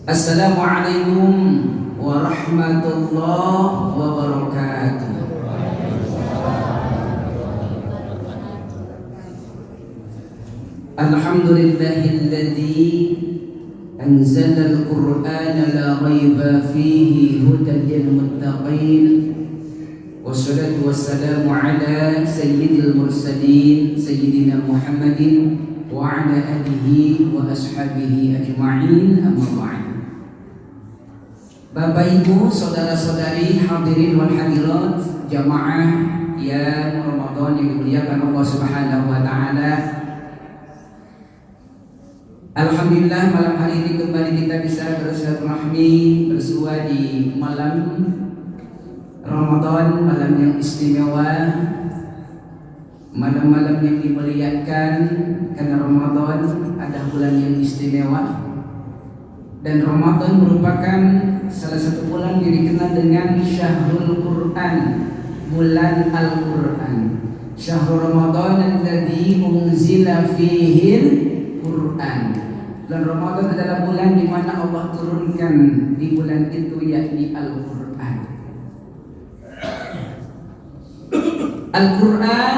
Assalamualaikum warahmatullahi wabarakatuh. Alhamdulillahilladzi anzala al-Qur'ana la raiba fihi hudan lil muttaqin. Wassalatu wassalamu ala sayyidil mursalin sayyidina Muhammadin wa ala alihi wa ashabihi ajma'in, amma ba'd. Bapak Ibu, saudara-saudari, hadirin wal hadirat, jamaah yang Ramadan yang dimuliakan Allah Subhanahu wa taala. Alhamdulillah, malam hari ini kembali kita bisa bersilaturahmi bersua di malam Ramadan, malam yang istimewa, malam-malam yang dimuliakan karena Ramadan adalah bulan yang istimewa. Dan Ramadan merupakan salah satu bulan yang dikenal dengan Syahrul Quran, bulan Al-Quran. Syahrul Ramadan alladzi unzila fihil Quran. Bulan Ramadan adalah bulan di mana Allah turunkan di bulan itu, yakni Al-Quran. Al-Quran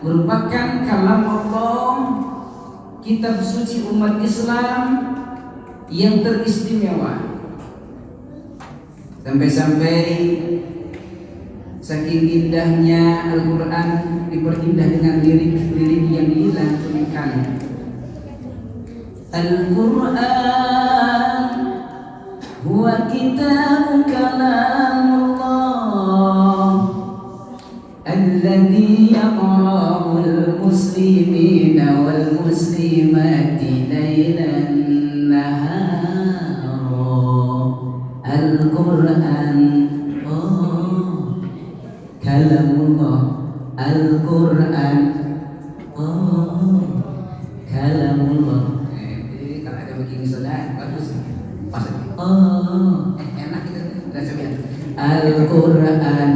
merupakan kalam Allah, kitab suci umat Islam yang teristimewa. Sampai-sampai saking indahnya Al-Quran diperindah dengan lirik-lirik yang dilantunkan. Al-Quran huwa kitabun kalamullah alladzi yaqra'ul muslimina wal muslimati laylan nahara. Al-Quran kalamullah. Al-Quran kalamullah. Kalau ada begini saudara bagus. Pas. Enak gitu. Udah coba. Al-Quran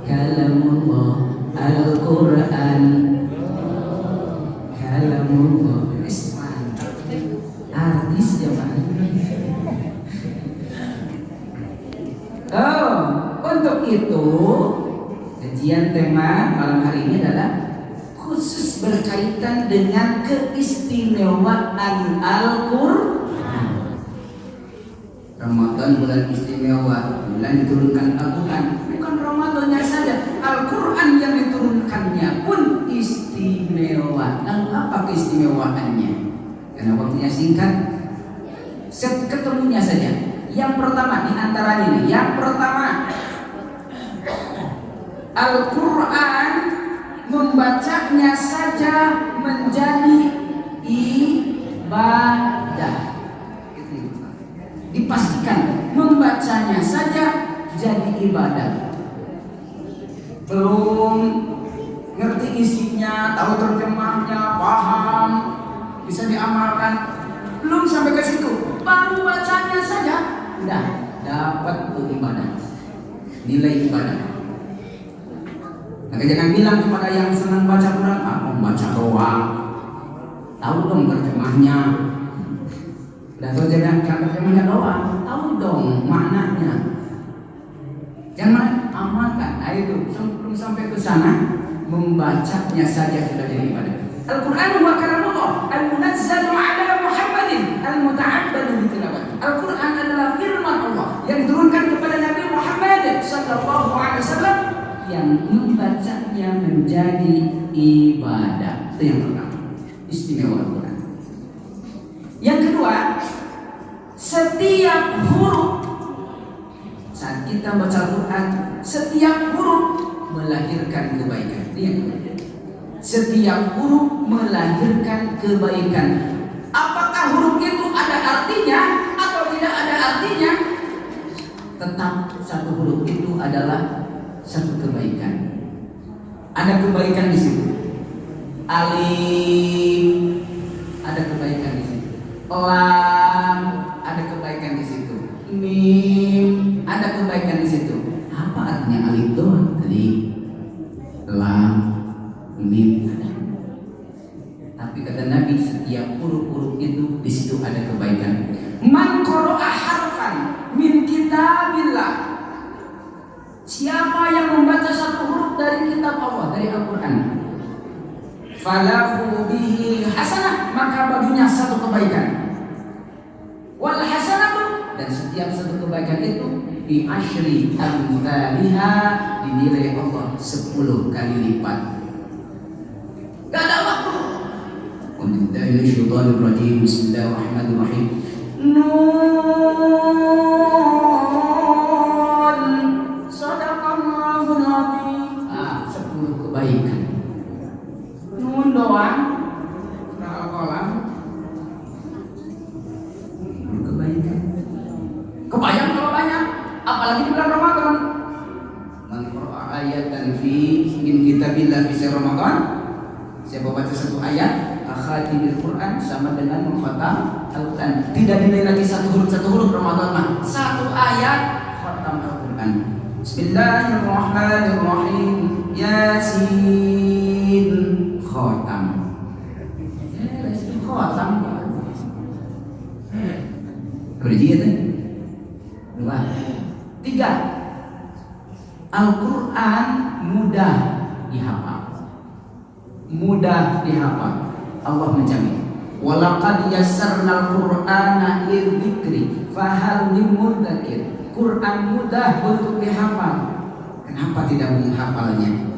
kalamullah. Al-Quran kalamullah. Artis ya Pak. Untuk itu kajian tema malam hari ini adalah khusus berkaitan dengan keistimewaan Al-Quran. Ramadan bulan istimewa, bulan diturunkan Al-Quran. Bukan Ramadannya saja, Al-Quran yang diturunkannya pun istimewa. Dan apa keistimewaannya? Karena waktunya singkat, ketemunya saja. Yang pertama di antaranya ini, yang pertama, Al-Quran membacanya saja menjadi ibadah. Dipastikan membacanya saja jadi ibadah. Belum ngerti isinya, tahu terjemahnya, paham, bisa diamalkan, belum sampai ke situ, baru bacanya saja udah dapat tuh ibadah, nilai ibadah. Maka jangan bilang kepada yang senang baca Quran, membaca doang, tahu dong terjemahnya. Dan jangan terjemahnya doang, tahu dong maknanya. Jangan amalkan. Itu sebelum sampai ke sana, membacanya saja sudah jadi ibadah. Al-Quran wa kalamullah al-munazzalu ala Muhammadin al-muta'abbadu bitilawati. Al-Quran adalah firman Allah yang diturunkan kepada Nabi Muhammad sallallahu alaihi wasallam yang membacanya menjadi ibadah. Itu yang pertama, istimewa Al-Quran. Yang kedua, setiap huruf saat kita baca Al-Quran, setiap huruf melahirkan kebaikan. Ini yang kedua. Setiap huruf melahirkan kebaikan. Apakah huruf itu ada artinya atau tidak ada artinya? Tetap satu huruf itu adalah satu kebaikan. Ada kebaikan di situ. Alif ada kebaikan di situ. Lam ada kebaikan di situ. Mim Tapi kata Nabi, setiap huruf-huruf itu di situ ada kebaikan. Man qara'a harfan min kitabillah. Siapa yang membaca satu huruf dari kitab Allah, dari Al-Qur'an, falahu bihi hasanah, maka baginya satu kebaikan. Wal hasanatu, dan setiap satu kebaikan itu bi asyri amsalihha, dinilai Allah 10 kali lipat. Gak ada waktu. Bismillahirrahmanirrahim. Nun, sadaqallahul azim. 10 kebaikan. Nun doang, al-qalam, kebaikan. Kebayang kalau banyak, apalagi di bulan Ramadan. Man qara'a ayatan fi min kitabillah fi Ramadan. Siapa baca satu ayat, akhatimil Quran, sama dengan mengkhatam Al-Quran. Tidak dinilai lagi satu huruf Ramadan mah. Satu ayat khatam Al-Quran. Bismillahirrahmanirrahim. Yasin, khatam. Khatam. Berji ya teh? 2. 3. Al-Quran mudah dihafal. Mudah dihafal. Allah menjamin. Walaqad yassarnal Qur'ana lidzikri fahal min mudzakir. Quran mudah untuk dihafal. Kenapa tidak menghafalnya?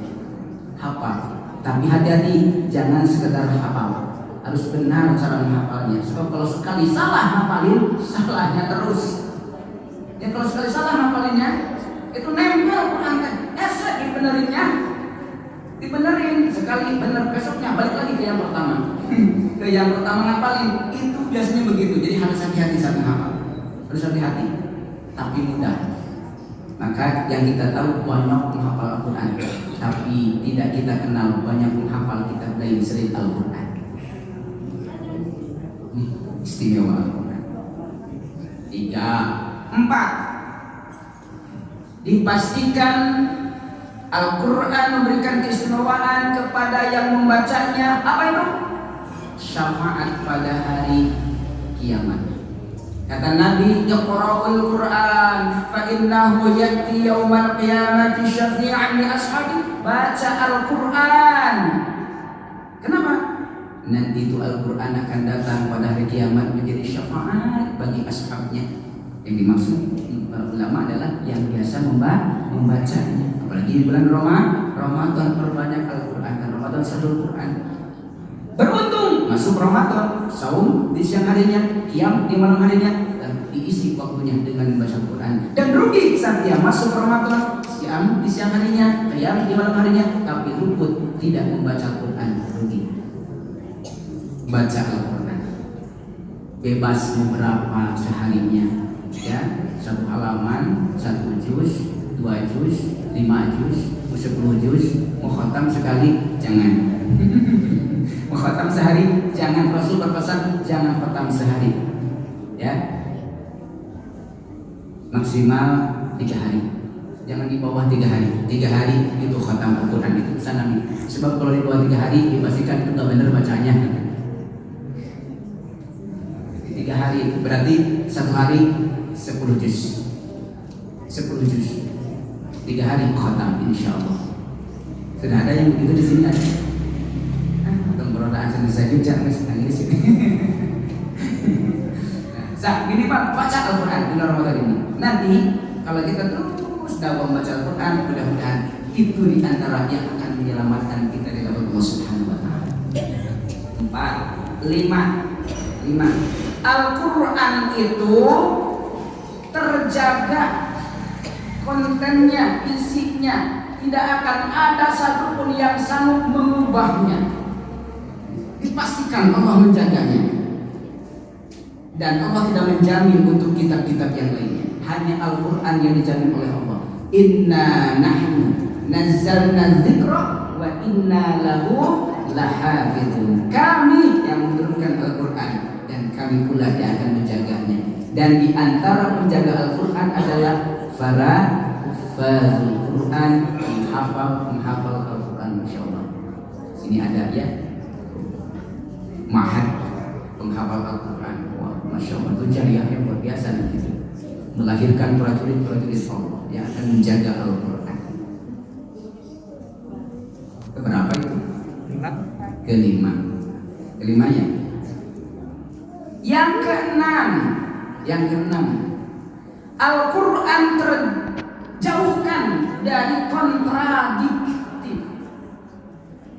Hafal. Tapi hati-hati, jangan sekedar hafal. Harus benar cara menghafalnya. Sebab kalau sekali salah hafalin, salahnya terus. Ya kalau sekali salah hafalinnya, itu nempel Quran kan. Esek dibenerinnya. Dibenerin sekali bener, besoknya balik lagi ke yang pertama. Ke yang pertama ngapalin, itu biasanya begitu. Jadi harus hati-hati saat menghafal. Harus hati-hati, tapi mudah. Maka yang kita tahu banyak menghafal Al-Quran, tapi tidak kita kenal banyak menghafal kitab lain selain Al-Quran. Istimewa Al-Quran. 3, 4. Dipastikan Al-Quran memberikan keistimewaan kepada yang membacanya. Apa itu? Syafaat pada hari kiamat. Kata Nabi, Iqra'ul Quran fa innahu ya'ti yaumal qiyamati syafi'an li ashabi. Baca Al-Quran. Kenapa? Nanti itu Al-Quran akan datang pada hari kiamat menjadi syafaat bagi ashabnya. Yang dimaksud ulama adalah yang biasa membacanya. Apalagi di bulan Ramadan perbanyak Al-Quran. Dan Ramadan satu Quran. Beruntung masuk Ramadan, saum di siang harinya, qiyam di malam harinya, dan diisi waktunya dengan membaca Quran. Dan rugi saat dia masuk Ramadan, qiyam di siang harinya, qiyam di malam harinya, tapi luput tidak membaca Quran. Rugi. Baca Al-Quran. Bebas beberapa seharinya. Ya, 1 halaman, 1 juz, 2 juz, 5 juz, 10 juz. Mau khatam sekali jangan. Mau khatam sehari jangan. Rasul berpesan jangan khatam sehari. Ya, maksimal 3 hari. Jangan di bawah 3 hari. 3 hari itu khatam Al-Quran, itu pesan Nabi. Sebab kalau di bawah 3 hari dipastikan itu nggak benar bacanya. 3 hari berarti 1 hari 10 juz. 10 juz. 3 hari khatam insyaallah. Sudah ada yang begitu di sini ada. Atau berodaan saja jangan nangis sini. Nah, gini Pak, baca Al-Quran di Ramadan ini. Nanti kalau kita terus dakwah membaca Al-Quran, mudah-mudahan itu di antara yang akan menyelamatkan kita dari Allah Subhanahu wa taala. 4, 5. Al-Quran itu terjaga kontennya, isinya, tidak akan ada satupun yang sanggup mengubahnya. Dipastikan Allah menjaganya. Dan Allah tidak menjamin untuk kitab-kitab yang lainnya. Hanya Al-Quran yang dijamin oleh Allah. Inna nahnu nazzalna dzikra wa inna lahu lahafizun. Kami yang menurunkan Al-Quran dan kami pula yang akan menjaganya. Dan di antara penjaga Al-Quran adalah para hufazul Quran, menghafal Al-Quran, Masya Allah. Sini ada ya. mahat penghafal Al-Quran. Wah, masya Allah, itu jariahnya luar biasa nanti, melahirkan prajurit-prajurit Allah yang akan menjaga Al-Quran. Keberapa itu? Kelimanya. Yang keenam, Al-Quran terjauhkan dari kontradiktif,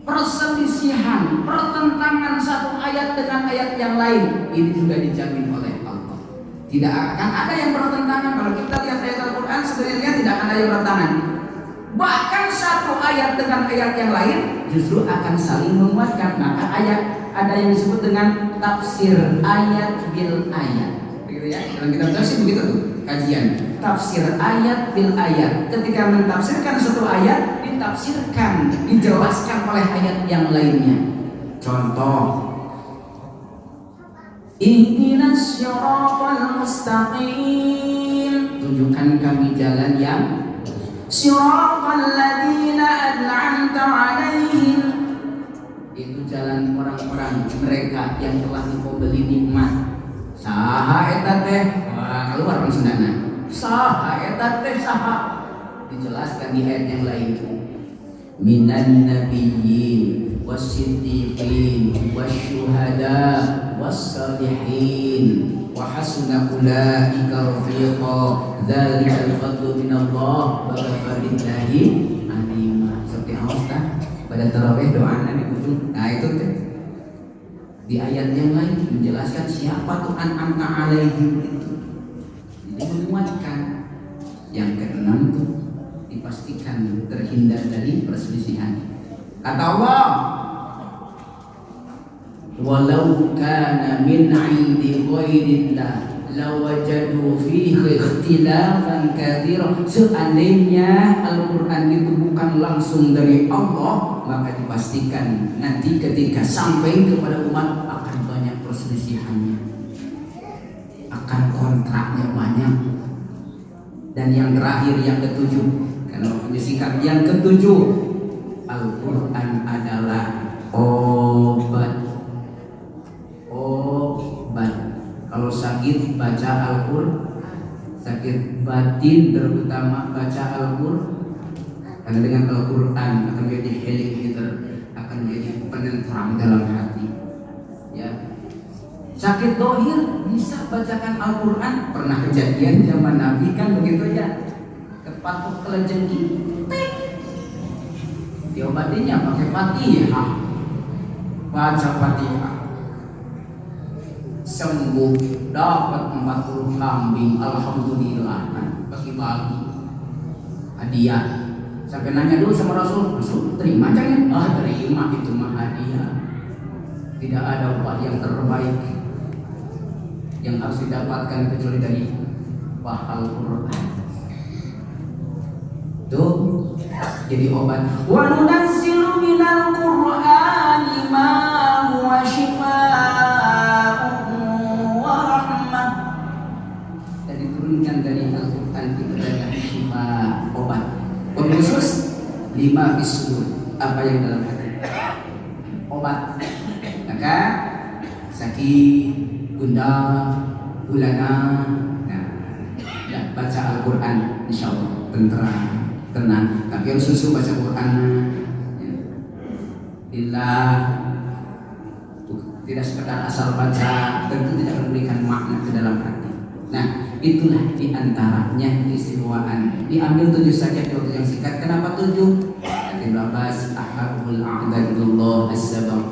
perselisihan, pertentangan satu ayat dengan ayat yang lain. Ini juga dijamin oleh Allah. Tidak akan ada yang bertentangan. Kalau kita lihat ayat Al-Quran, sebenarnya tidak akan ada yang bertentangan. Bahkan satu ayat dengan ayat yang lain justru akan saling menguatkan. Maka ada yang disebut dengan tafsir ayat bil ayat. Begitu ya? Dalam kitab tafsir begitu tuh kajian. Tafsir ayat bil ayat. Ketika mentafsirkan satu ayat, ditafsirkan, dijelaskan oleh ayat yang lainnya. Contoh, ihdinas siratal mustaqim, tunjukkan kami jalan yang siratal ladzina an'amta 'alaihim, itu jalan orang-orang mereka yang telah engkau beri nikmat. Saha eta teh? Wah, keluar orang Sundana. Saha eta teh saha? Dijelaskan di ayat yang lain. Minan nabiyyin was-siddiqin wasyuhada was-salihin wa hasuna ulaika rafiqa, dzalikal fadlu minallah wa kafa billahi alima. Seperti Ustaz pada tarawih doanya di ujung. Nah itu teh di ayat yang lain menjelaskan siapa tuh an'amta alaihim itu. Jadi menguatkan. Yang keenam tuh dipastikan terhindar dari perselisihan. Kata Allah, walau kana min 'indi ghairillah lawajadu fihi ikhtilafan katsira. Seandainya Al-Quran itu bukan langsung dari Allah, maka dipastikan nanti ketika sampai kepada umat akan banyak perselisihannya, akan kontraknya banyak. Dan yang terakhir, yang ketujuh, karena waktunya singkat, yang ketujuh, Al-Quran adalah obat. Kalau sakit baca Al-Quran, sakit batin terutama baca Al-Quran, karena dengan Al-Quran akan menjadi healing meter, akan menjadi penenteram dalam hati. Ya, sakit dohir bisa bacakan Al-Quran. Pernah kejadian zaman Nabi kan begitu ya, kepatuk kelejengki, diobatinya pakai Fatihah, baca Fatihah, sembuh, dapat 40 kambing, alhamdulillah. Bagi-bagi hadiah. Sampai nanya dulu sama Rasul terima jangan? Terima, itu mah hadiah. Tidak ada obat yang terbaik yang harus didapatkan kecuali dari Al-Quran. Tuh jadi obat. Wa nunazzilu minal Qur'ani ma huwa shifaa'un wa rahmah. Dan diturunkan dari Al-Quran itu adalah syifa, obat. Khusus lima fisudur, apa yang dalam hati, obat. Maka sakit, gundah, gulana, baca Al-Quran, insya Allah tenang. Tapi yang susu baca Quran, tidak sekedar asal baca, tentu tidak memberikan makna ke dalam hati. Nah, itulah diantaranya keistimewaan. Diambil 7 saja di waktu yang singkat. Kenapa 7? Nanti bahas ahabul a'dadullah as-sabah.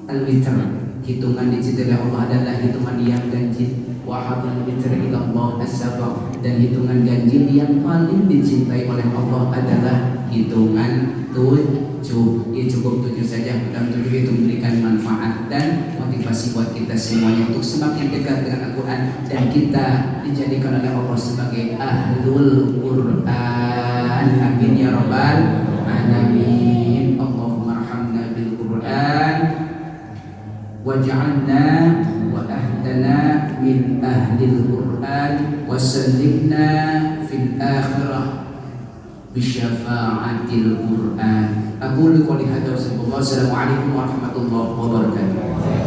Al-witr, hitungan dicintai Allah adalah hitungan yang ganjil. Wahabul witr ilallah as-sabah, dan hitungan ganjil yang paling dicintai oleh Allah adalah hitungan 7. Ya cukup 7 saja. Dan 7 itu memberikan manfaat dan motivasi buat kita semuanya untuk semakin dekat dengan Al-Quran, dan kita dijadikan oleh Allah sebagai ahlul Quran. Amin ya rabbal alamin. Allahumma arhamna bil Quran waj'alna wa ahdana min ahlil Quran wa sallimna fil akhirah بشفاعة القرآن. أقول قولي هذا وأستغفر الله. السلام عليكم ورحمة الله وبركاته.